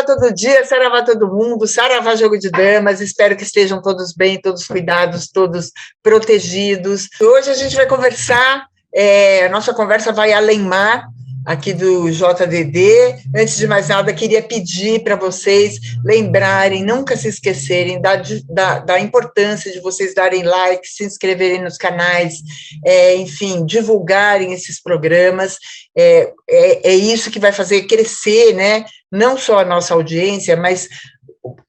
todo dia, saravá todo mundo, saravá jogo de damas, espero que estejam todos bem, todos cuidados, todos protegidos. Hoje a gente vai conversar, a nossa conversa vai além mar, aqui do JDD. Antes de mais nada, queria pedir para vocês lembrarem, nunca se esquecerem da importância de vocês darem like, se inscreverem nos canais, enfim, divulgarem esses programas. É isso que vai fazer crescer, né? Não só a nossa audiência, mas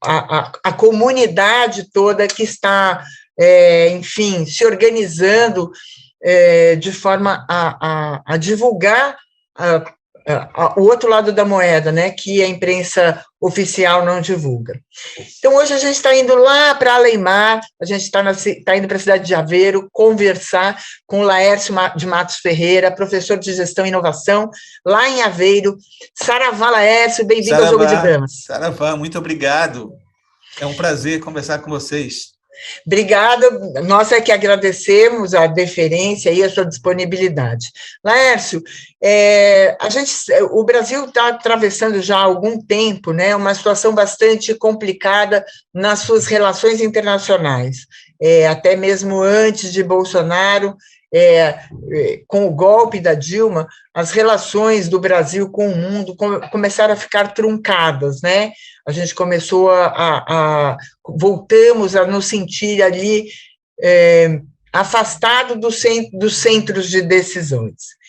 a comunidade toda que está, enfim, se organizando de forma a divulgar o outro lado da moeda, né, que a imprensa oficial não divulga. Então, hoje a gente está indo lá para Além-Mar, a gente está indo para a cidade de Aveiro conversar com o Laércio de Matos Ferreira, professor de Gestão e Inovação, lá em Aveiro. Saravá, Laércio, bem-vindo ao Jogo de Damas. Saravá, muito obrigado. É um prazer conversar com vocês. Obrigada, nós é que agradecemos a deferência e a sua disponibilidade. Laércio, o Brasil está atravessando já há algum tempo, né, uma situação bastante complicada nas suas relações internacionais, até mesmo antes de Bolsonaro, com o golpe da Dilma, as relações do Brasil com o mundo começaram a ficar truncadas, né? A gente começou voltamos a nos sentir ali afastado dos centros de decisões.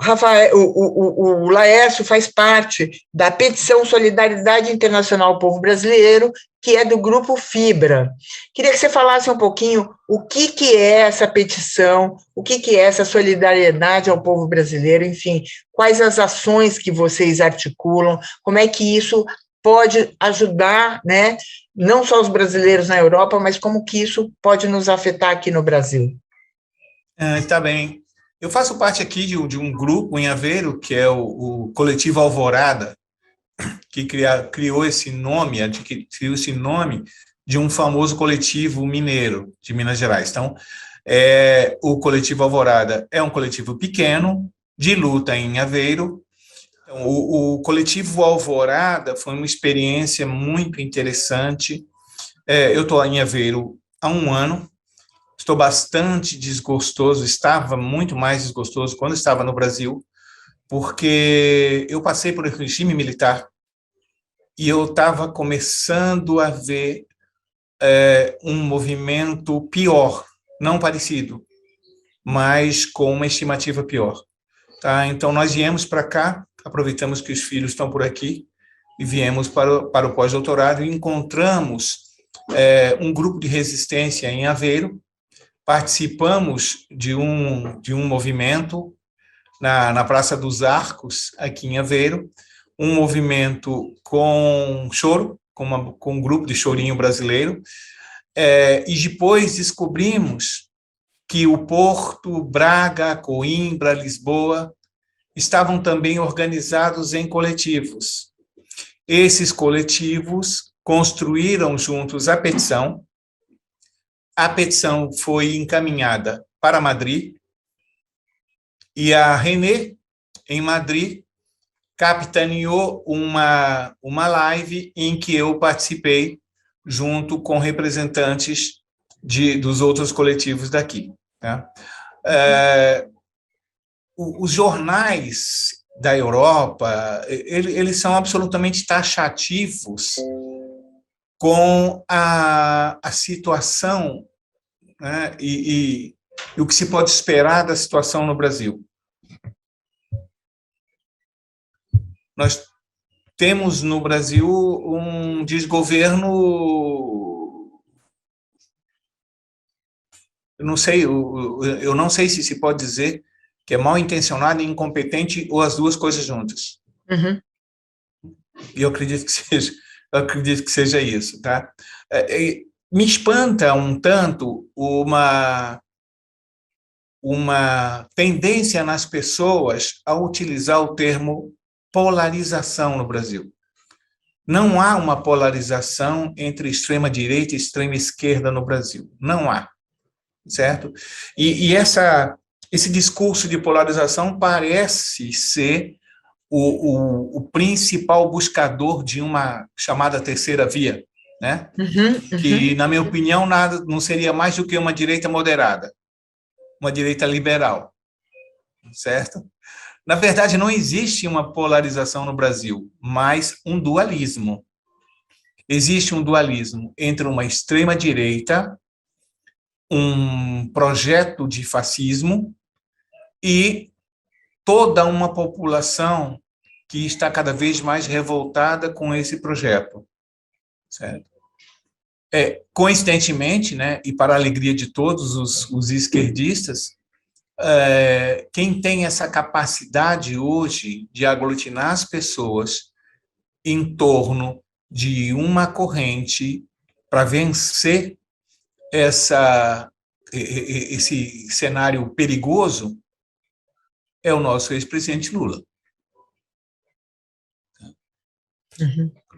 Rafael, o Laércio faz parte da petição Solidariedade Internacional ao Povo Brasileiro, que é do Grupo Fibra. Queria que você falasse um pouquinho o que é essa petição, o que é essa solidariedade ao povo brasileiro, enfim, quais as ações que vocês articulam, como é que isso pode ajudar, né, não só os brasileiros na Europa, mas como que isso pode nos afetar aqui no Brasil. Tá bem. Eu faço parte aqui de um grupo em Aveiro, que é o Coletivo Alvorada, que criou esse nome, adquiriu esse nome de um famoso coletivo mineiro de Minas Gerais. Então, o Coletivo Alvorada é um coletivo pequeno, de luta em Aveiro. Então, o Coletivo Alvorada foi uma experiência muito interessante. Eu estou em Aveiro há um ano, estou bastante desgostoso, estava muito mais desgostoso quando estava no Brasil, porque eu passei por um regime militar e eu estava começando a ver um movimento pior, não parecido, mas com uma estimativa pior. Tá? Então, nós viemos para cá, aproveitamos que os filhos estão por aqui e viemos para o pós-doutorado e encontramos um grupo de resistência em Aveiro. Participamos de um movimento na Praça dos Arcos, aqui em Aveiro, um movimento com choro, com um grupo de chorinho brasileiro, e depois descobrimos que o Porto, Braga, Coimbra, Lisboa estavam também organizados em coletivos. Esses coletivos construíram juntos a petição. A petição foi encaminhada para Madrid e a René, em Madrid, capitaneou uma live em que eu participei junto com representantes dos outros coletivos daqui. Tá? Os jornais da Europa, eles são absolutamente taxativos com a situação, né, e o que se pode esperar da situação no Brasil. Nós temos no Brasil um desgoverno, eu não sei se se pode dizer que é mal intencionado e incompetente ou as duas coisas juntas. Uhum. E eu acredito que seja isso, tá? Me espanta um tanto uma tendência nas pessoas a utilizar o termo polarização no Brasil. Não há uma polarização entre extrema-direita e extrema-esquerda no Brasil. Não há, certo? E esse discurso de polarização parece ser o principal buscador de uma chamada terceira via, né? Que, na minha opinião, nada não seria mais do que uma direita moderada, uma direita liberal, certo? Na verdade, não existe uma polarização no Brasil, mas um dualismo. Existe um dualismo entre uma extrema-direita, um projeto de fascismo e toda uma população que está cada vez mais revoltada com esse projeto, certo? Coincidentemente, né, e para a alegria de todos os esquerdistas, quem tem essa capacidade hoje de aglutinar as pessoas em torno de uma corrente para vencer esse cenário perigoso é o nosso ex-presidente Lula.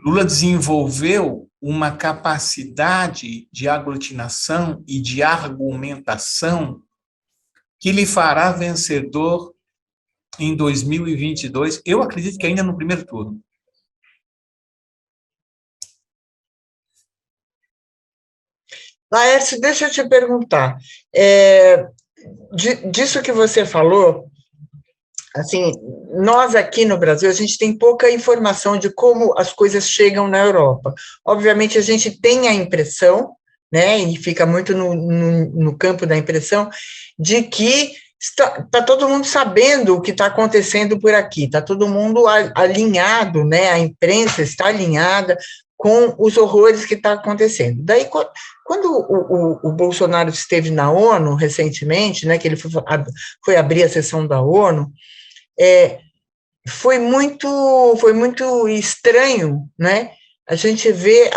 Lula desenvolveu uma capacidade de aglutinação e de argumentação que lhe fará vencedor em 2022, eu acredito que ainda no primeiro turno. Laércio, deixa eu te perguntar, disso que você falou, assim, nós aqui no Brasil, a gente tem pouca informação de como as coisas chegam na Europa. Obviamente, a gente tem a impressão, né, e fica muito no campo da impressão, de que está todo mundo sabendo o que está acontecendo por aqui, está todo mundo alinhado, né, a imprensa está alinhada com os horrores que está acontecendo. Daí, quando o Bolsonaro esteve na ONU recentemente, né, que ele foi abrir a sessão da ONU, foi muito estranho, né? A gente vê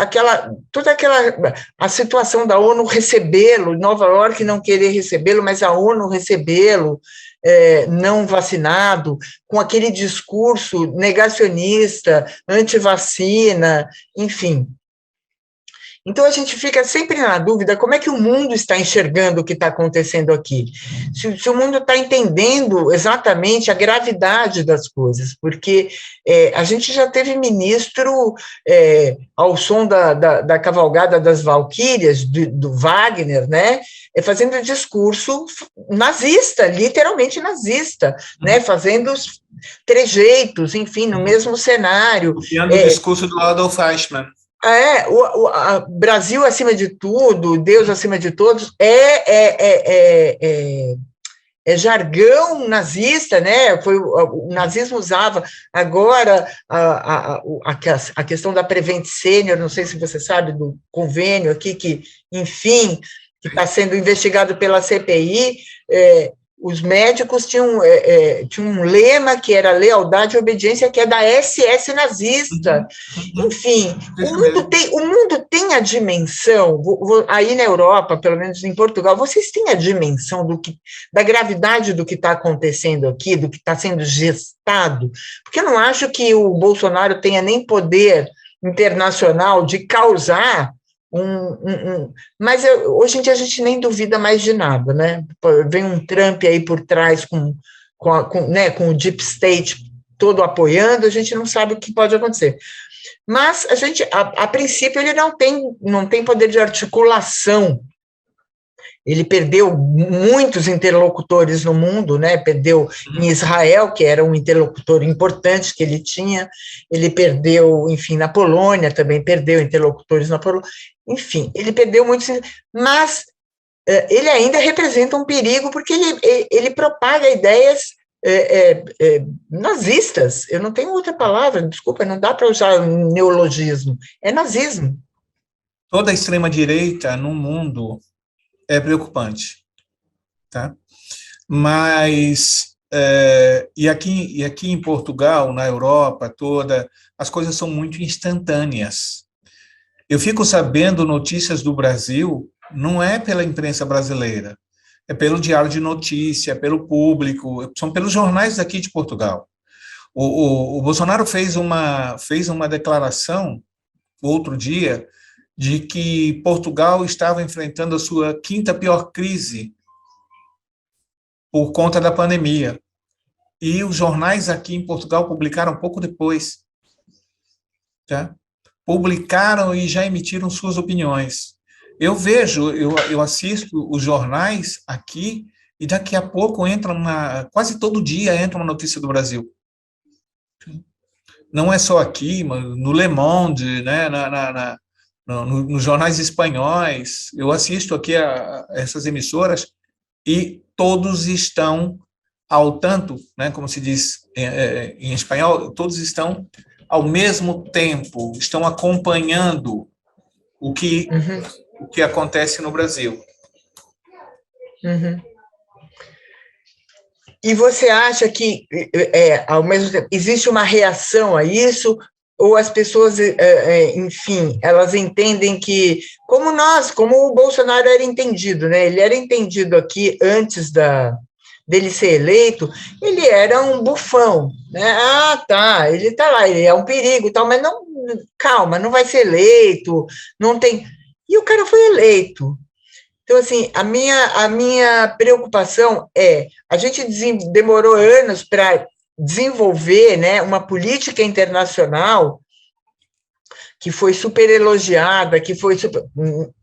a situação da ONU recebê-lo, Nova York não querer recebê-lo, mas a ONU recebê-lo, não vacinado, com aquele discurso negacionista, anti-vacina, enfim. Então, a gente fica sempre na dúvida como é que o mundo está enxergando o que está acontecendo aqui. Se o mundo está entendendo exatamente a gravidade das coisas, porque a gente já teve ministro ao som da cavalgada das Valquírias, do Wagner, né, fazendo discurso nazista, literalmente nazista, né, fazendo os trejeitos, enfim, no mesmo cenário. Copiando o discurso do Adolf Eichmann. Brasil acima de tudo, Deus acima de todos, jargão nazista, né? O nazismo usava. Agora, a questão da Prevent Senior, não sei se você sabe do convênio aqui, que, enfim, que está sendo investigado pela CPI, os médicos tinham um lema que era lealdade e obediência, que é da SS nazista. Enfim, o mundo tem a dimensão, aí na Europa, pelo menos em Portugal, vocês têm a dimensão da gravidade do que está acontecendo aqui, do que está sendo gestado? Porque eu não acho que o Bolsonaro tenha nem poder internacional de causar mas hoje em dia a gente nem duvida mais de nada, né? Vem um Trump aí por trás com o Deep State todo apoiando, a gente não sabe o que pode acontecer. Mas a princípio, ele não tem poder de articulação. Ele perdeu muitos interlocutores no mundo, né? Perdeu em Israel, que era um interlocutor importante que ele tinha, ele perdeu, enfim, na Polônia também perdeu interlocutores na Polônia, enfim, ele perdeu muitos, mas ele ainda representa um perigo, porque ele propaga ideias nazistas. Eu não tenho outra palavra, desculpa, não dá para usar um neologismo, é nazismo. Toda a extrema-direita no mundo é preocupante, tá? Mas, e aqui em Portugal, na Europa toda, as coisas são muito instantâneas. Eu fico sabendo notícias do Brasil, não é pela imprensa brasileira, é pelo Diário de Notícia, pelo Público, são pelos jornais daqui de Portugal. O Bolsonaro fez uma declaração, outro dia, de que Portugal estava enfrentando a sua 5ª pior crise por conta da pandemia. e os jornais aqui em Portugal publicaram pouco depois, tá? Publicaram e já emitiram suas opiniões. Eu vejo, eu assisto os jornais aqui e daqui a pouco quase todo dia entra uma notícia do Brasil. Não é só aqui, mas no Le Monde, né, nos jornais espanhóis. Eu assisto aqui a essas emissoras e todos estão ao tanto, né, como se diz em espanhol, todos estão ao mesmo tempo, estão acompanhando o que acontece no Brasil. Uhum. E você acha que, ao mesmo tempo, existe uma reação a isso? Ou as pessoas, enfim, elas entendem que, como o Bolsonaro era entendido, né? Ele era entendido aqui antes dele ser eleito, ele era um bufão, né? Ah, tá, ele está lá, ele é um perigo, tal, mas não, calma, não vai ser eleito, não tem. E o cara foi eleito. Então, assim, a minha preocupação a gente demorou anos para desenvolver, né, uma política internacional que foi super elogiada, que foi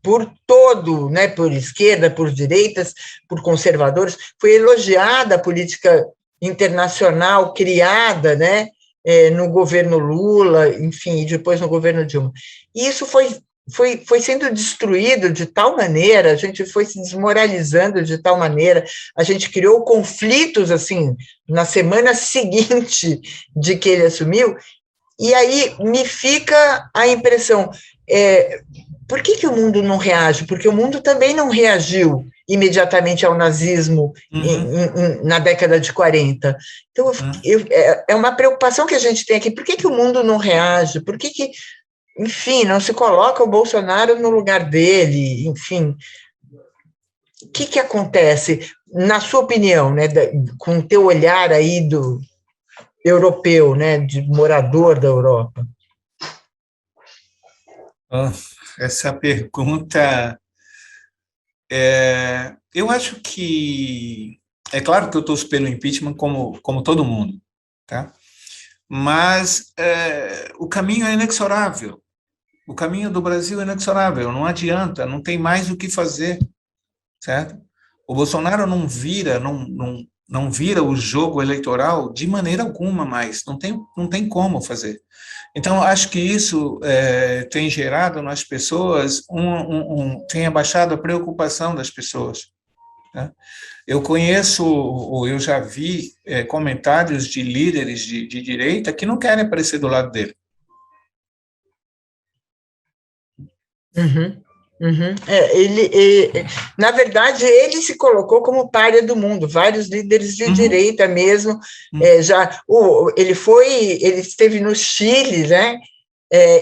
por todo, né, por esquerda, por direitas, por conservadores, foi elogiada a política internacional criada, né, no governo Lula, enfim, e depois no governo Dilma. E isso foi sendo destruído de tal maneira, a gente foi se desmoralizando de tal maneira, a gente criou conflitos, assim, na semana seguinte de que ele assumiu, e aí me fica a impressão, por que o mundo não reage? Porque o mundo também não reagiu imediatamente ao nazismo na década de 40. Então, é uma preocupação que a gente tem aqui, por que o mundo não reage? Por que enfim, não se coloca o Bolsonaro no lugar dele, enfim. O que acontece, na sua opinião, né, com o teu olhar aí do europeu, né, de morador da Europa? Essa pergunta, eu acho que, é claro que eu torço pelo impeachment como todo mundo, tá? Mas o caminho é inexorável. O caminho do Brasil é inexorável, não adianta, não tem mais o que fazer, certo? O Bolsonaro não vira o jogo eleitoral de maneira alguma mais, não tem como fazer. Então, acho que isso tem gerado nas pessoas, tem abaixado a preocupação das pessoas, né? Eu conheço, ou eu já vi comentários de líderes de direita que não querem aparecer do lado dele. Na verdade, ele se colocou como pária do mundo, vários líderes de direita mesmo, ele esteve no Chile, né,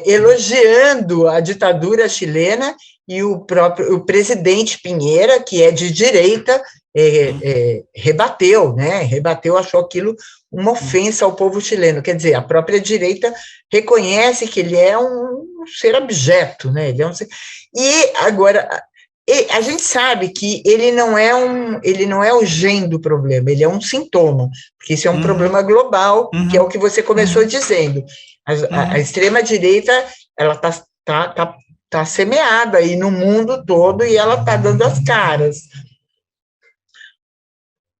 elogiando a ditadura chilena, e o presidente Piñera, que é de direita, rebateu, achou aquilo uma ofensa ao povo chileno. Quer dizer, a própria direita reconhece que ele é um ser abjeto, né? Ele é um ser... E agora a gente sabe que ele não é o gene do problema, ele é um sintoma, porque isso é um problema global, que é o que você começou dizendo. A extrema direita, ela tá semeada aí no mundo todo e ela está dando as caras.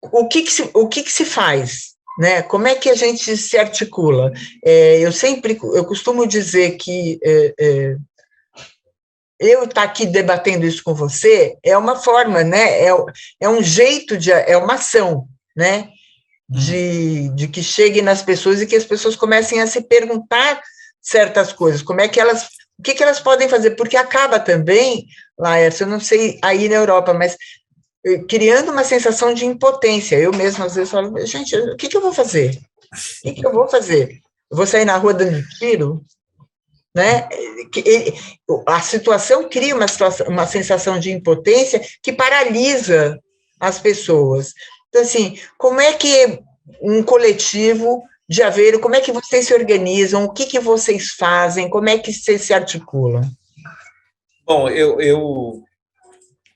O que se faz? Né? Como é que a gente se articula? Eu costumo dizer que eu estar aqui debatendo isso com você é uma forma, né? É um jeito é uma ação, né? De que chegue nas pessoas e que as pessoas comecem a se perguntar certas coisas, o que elas podem fazer, porque acaba também, Laércio, eu não sei aí na Europa, mas criando uma sensação de impotência. Eu mesma, às vezes, falo, gente, o que eu vou fazer? O que eu vou fazer? Eu vou sair na rua dando tiro? Né? A situação cria uma sensação de impotência que paralisa as pessoas. Então, assim, como é que um coletivo de Aveiro, como é que vocês se organizam, o que vocês fazem, como é que vocês se articulam? Bom,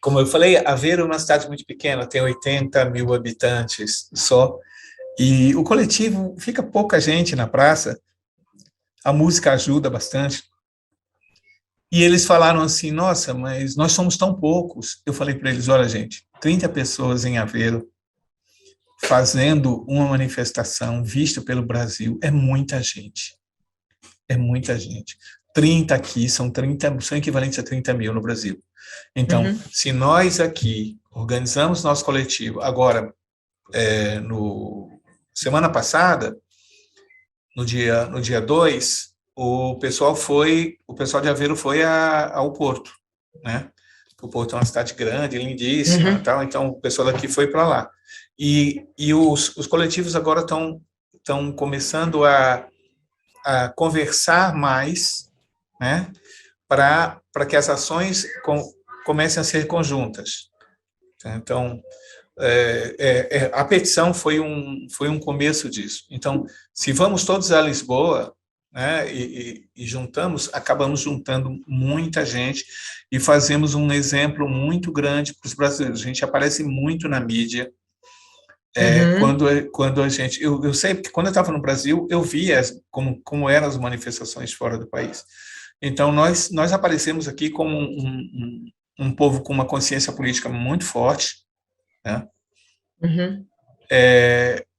como eu falei, Aveiro é uma cidade muito pequena, tem 80 mil habitantes só, E o coletivo, fica pouca gente na praça, a música ajuda bastante. E eles falaram assim, nossa, mas nós somos tão poucos. Eu falei para eles, olha, gente, 30 pessoas em Aveiro fazendo uma manifestação vista pelo Brasil é muita gente. É muita gente. 30 aqui são equivalentes a 30 mil no Brasil. Então, se nós aqui organizamos nosso coletivo, agora, semana passada, no dia 2, o pessoal de Aveiro foi ao Porto, né? O Porto é uma cidade grande, lindíssima, tal, então o pessoal daqui foi para lá. E os coletivos agora estão começando a conversar mais, né? Para que as ações comecem a ser conjuntas. Então, a petição foi um começo disso. Então, se vamos todos a Lisboa, né, e acabamos juntando muita gente e fazemos um exemplo muito grande para os brasileiros. A gente aparece muito na mídia. Quando a gente... Eu sei, porque quando eu estava no Brasil, eu via como eram as manifestações fora do país. Então, nós aparecemos aqui como um povo com uma consciência política muito forte, né?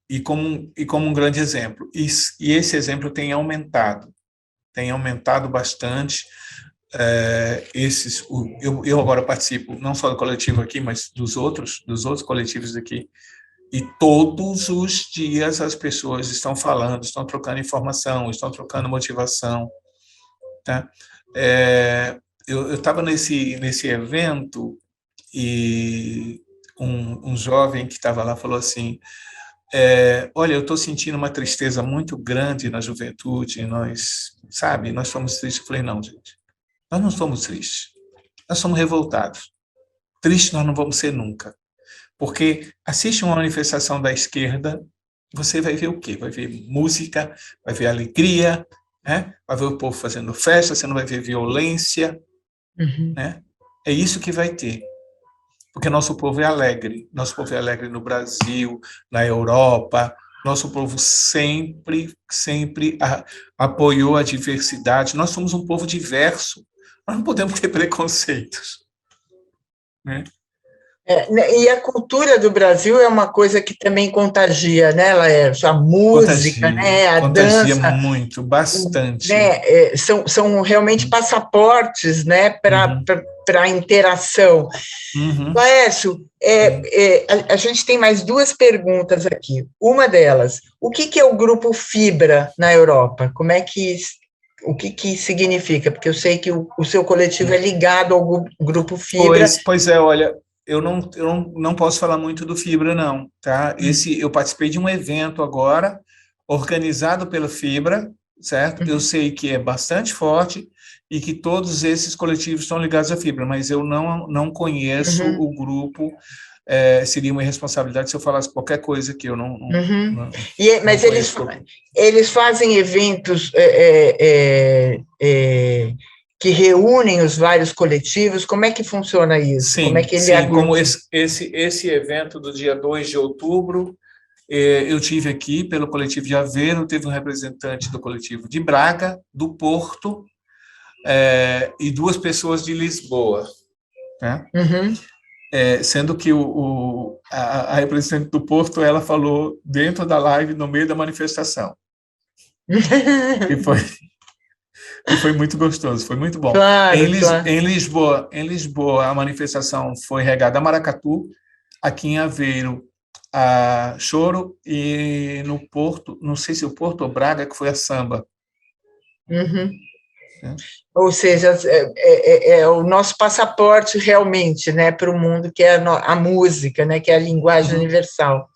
E como um grande exemplo. E esse exemplo tem aumentado bastante. Eu agora participo não só do coletivo aqui, mas dos outros coletivos aqui, e todos os dias as pessoas estão falando, estão trocando informação, estão trocando motivação, tá? Eu estava nesse evento e um jovem que estava lá falou assim, olha, eu estou sentindo uma tristeza muito grande na juventude, nós somos tristes. Eu falei, não, gente, nós não somos tristes, nós somos revoltados. Tristes nós não vamos ser nunca, porque assiste uma manifestação da esquerda, você vai ver o quê? Vai ver música, vai ver alegria, né? Vai ver o povo fazendo festa, você não vai ver violência, né? É isso que vai ter. Porque nosso povo é alegre no Brasil, na Europa, nosso povo sempre apoiou a diversidade, nós somos um povo diverso, nós não podemos ter preconceitos, né? E a cultura do Brasil é uma coisa que também contagia, né, Laércio? A música, né, a contagia dança, muito, bastante. Né, são realmente passaportes, né, para a interação. Laércio, a gente tem mais duas perguntas aqui. Uma delas, o que é o Grupo Fibra na Europa? O que significa? Porque eu sei que o seu coletivo é ligado ao Grupo Fibra. Pois é, olha, eu não posso falar muito do Fibra, não, tá? Eu participei de um evento agora, organizado pela Fibra, certo? Eu sei que é bastante forte e que todos esses coletivos estão ligados à Fibra, mas eu não conheço o grupo. Seria uma irresponsabilidade se eu falasse qualquer coisa que eu não mas eles fazem eventos que reúnem os vários coletivos. Como é que funciona isso? Sim, como é que ele sim, como esse evento do dia 2 de outubro, eu tive aqui pelo coletivo de Aveiro, teve um representante do coletivo de Braga, do Porto, e 2 pessoas de Lisboa, né? Sendo que a representante do Porto, ela falou dentro da live, no meio da manifestação. E foi muito gostoso, foi muito bom. Claro, Em Lisboa, a manifestação foi regada a maracatu, aqui em Aveiro, a choro, e no Porto, não sei se o Porto ou Braga, que foi a samba. Ou seja, é o nosso passaporte realmente, né, para o mundo, que é a música, né, que é a linguagem universal.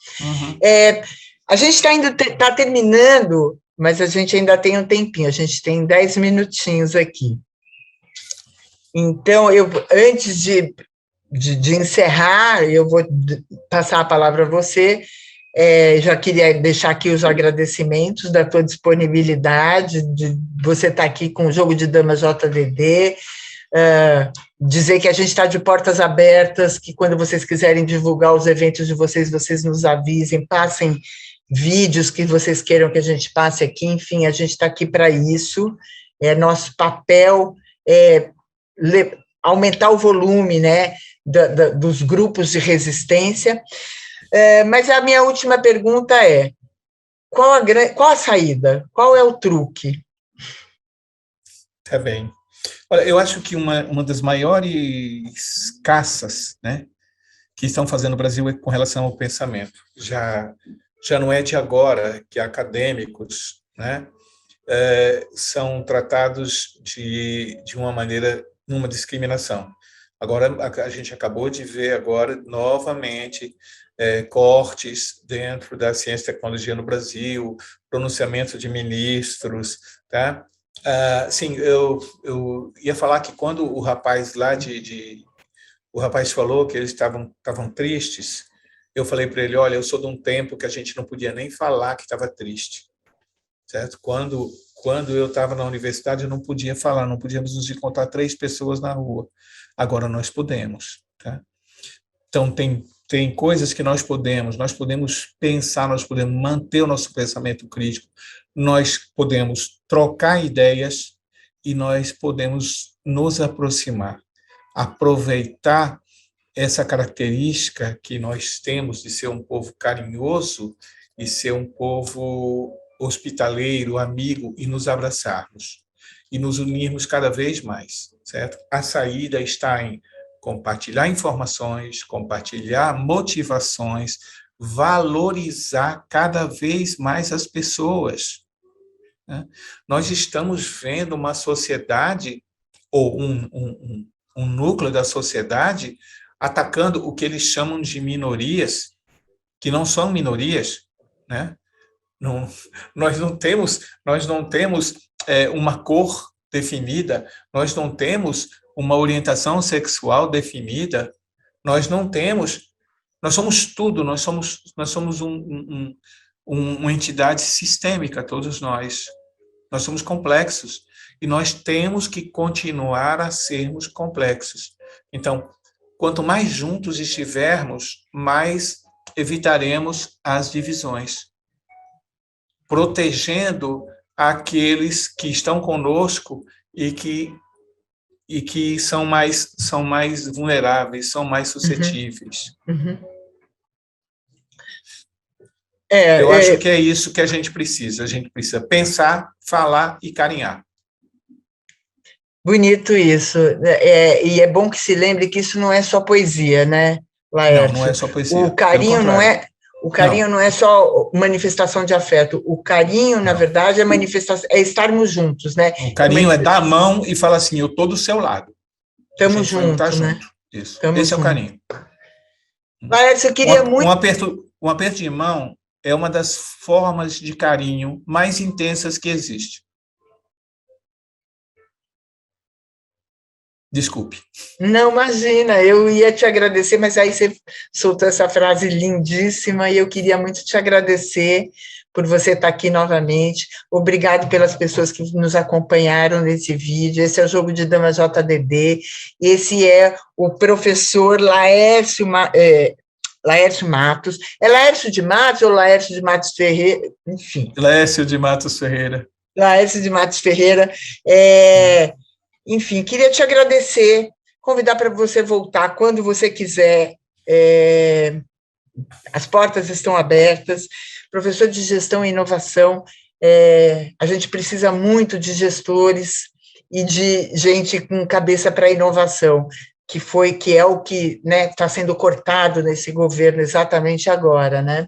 A gente está terminando, mas a gente ainda tem um tempinho, a gente tem 10 minutinhos aqui. Então, antes de encerrar, eu vou passar a palavra a você. Já queria deixar aqui os agradecimentos da tua disponibilidade, de você estar aqui com o Jogo de Damas JDD, dizer que a gente está de portas abertas, que quando vocês quiserem divulgar os eventos de vocês nos avisem, passem vídeos que vocês queiram que a gente passe aqui, enfim, a gente está aqui para isso, nosso papel é aumentar o volume, né, dos grupos de resistência, mas a minha última pergunta é, qual a saída? Qual é o truque? Tá bem. Olha, eu acho que uma das maiores caças, né, que estão fazendo no Brasil é com relação ao pensamento. Já não é de agora que acadêmicos, né, são tratados de uma maneira, numa discriminação. Agora, a gente acabou de ver agora, novamente, cortes dentro da ciência e tecnologia no Brasil, pronunciamento de ministros, tá? Sim, eu ia falar que quando o rapaz lá o rapaz falou que eles estavam tristes, eu falei para ele, olha, eu sou de um tempo que a gente não podia nem falar que estava triste, certo? Quando eu estava na universidade, eu não podia falar, não podíamos nos encontrar 3 pessoas na rua. Agora nós podemos, tá? Então, tem coisas que nós podemos pensar, nós podemos manter o nosso pensamento crítico, nós podemos trocar ideias e nós podemos nos aproximar, aproveitar essa característica que nós temos de ser um povo carinhoso e ser um povo hospitaleiro, amigo, e nos abraçarmos e nos unirmos cada vez mais, certo? A saída está em compartilhar informações, compartilhar motivações, valorizar cada vez mais as pessoas, né? Nós estamos vendo uma sociedade, ou um núcleo da sociedade, atacando o que eles chamam de minorias, que não são minorias, né? Nós não temos uma cor definida, nós não temos uma orientação sexual definida, nós somos tudo, nós somos uma entidade sistêmica, todos nós somos complexos, e nós temos que continuar a sermos complexos. Então, quanto mais juntos estivermos, mais evitaremos as divisões, protegendo aqueles que estão conosco e que são mais vulneráveis, são mais suscetíveis. Uhum. Eu acho que é isso que a gente precisa pensar, falar e carinhar. Bonito isso, e é bom que se lembre que isso não é só poesia, né, Laércio? Não é só poesia. O carinho não é só manifestação de afeto. O carinho, na verdade, é estarmos juntos, né? O carinho é dar a mão e falar assim, eu estou do seu lado. Estamos juntos, né? Isso. Esse é o carinho. Laércio, eu queria muito... Um aperto de mão é uma das formas de carinho mais intensas que existe. Desculpe. Não, imagina, eu ia te agradecer, mas aí você soltou essa frase lindíssima e eu queria muito te agradecer por você estar aqui novamente. Obrigado pelas pessoas que nos acompanharam nesse vídeo. Esse é o Jogo de Damas JDD. Esse é o professor Laércio Matos. É Laércio de Matos ou Laércio de Matos Ferreira? Enfim. Laércio de Matos Ferreira. Laércio de Matos Ferreira. Enfim, queria te agradecer, convidar para você voltar quando você quiser. As portas estão abertas. Professor de Gestão e Inovação, a gente precisa muito de gestores e de gente com cabeça para inovação, que é o que está sendo cortado nesse governo exatamente agora, né?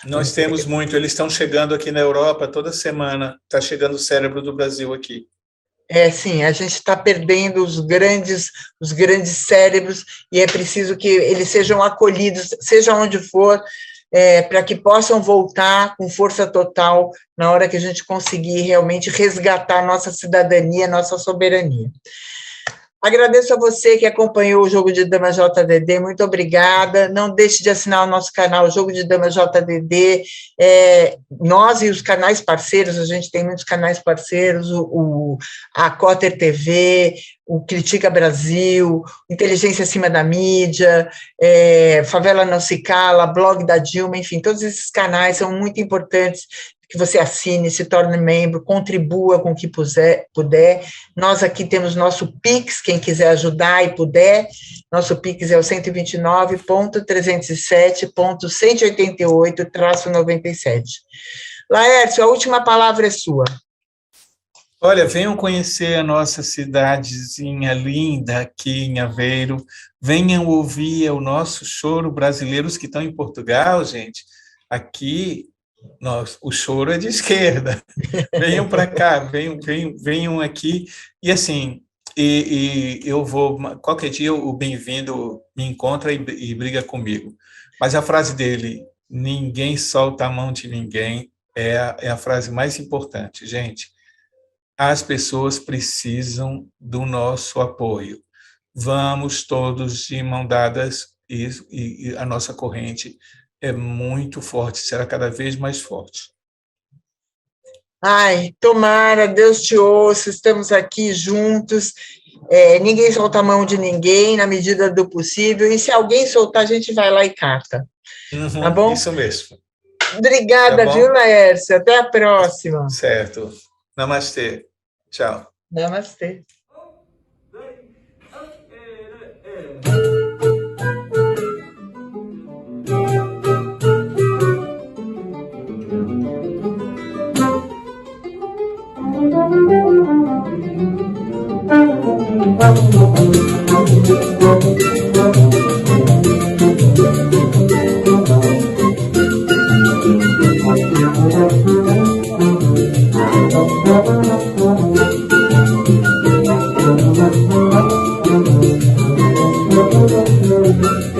Nós temos muito, eles estão chegando aqui na Europa toda semana, está chegando o cérebro do Brasil aqui. Sim, a gente está perdendo os grandes cérebros e é preciso que eles sejam acolhidos, seja onde for, para que possam voltar com força total na hora que a gente conseguir realmente resgatar nossa cidadania, nossa soberania. Agradeço a você que acompanhou o Jogo de Dama JDD, muito obrigada. Não deixe de assinar o nosso canal Jogo de Dama JDD. Nós e os canais parceiros, a gente tem muitos canais parceiros, a Cotter TV, o Critica Brasil, Inteligência Acima da Mídia, Favela Não Se Cala, Blog da Dilma, enfim, todos esses canais são muito importantes que você assine, se torne membro, contribua com o que puder. Nós aqui temos nosso Pix, quem quiser ajudar e puder, nosso Pix é o 129.307.188-97. Laércio, a última palavra é sua. Olha, venham conhecer a nossa cidadezinha linda aqui em Aveiro, venham ouvir o nosso choro brasileiro, os que estão em Portugal, gente, aqui o choro é de esquerda, venham para cá, venham aqui, e assim, eu vou, qualquer dia o bem-vindo me encontra e briga comigo, mas a frase dele, ninguém solta a mão de ninguém, é a frase mais importante, gente. As pessoas precisam do nosso apoio. Vamos todos de mão dadas e a nossa corrente é muito forte, será cada vez mais forte. Ai, tomara, Deus te ouça, estamos aqui juntos, ninguém solta a mão de ninguém, na medida do possível, e se alguém soltar, a gente vai lá e cata. Tá bom? Isso mesmo. Obrigada, tá, viu, Laércio? Até a próxima. Certo. Namastê. Tchau. Namastê. Thank you.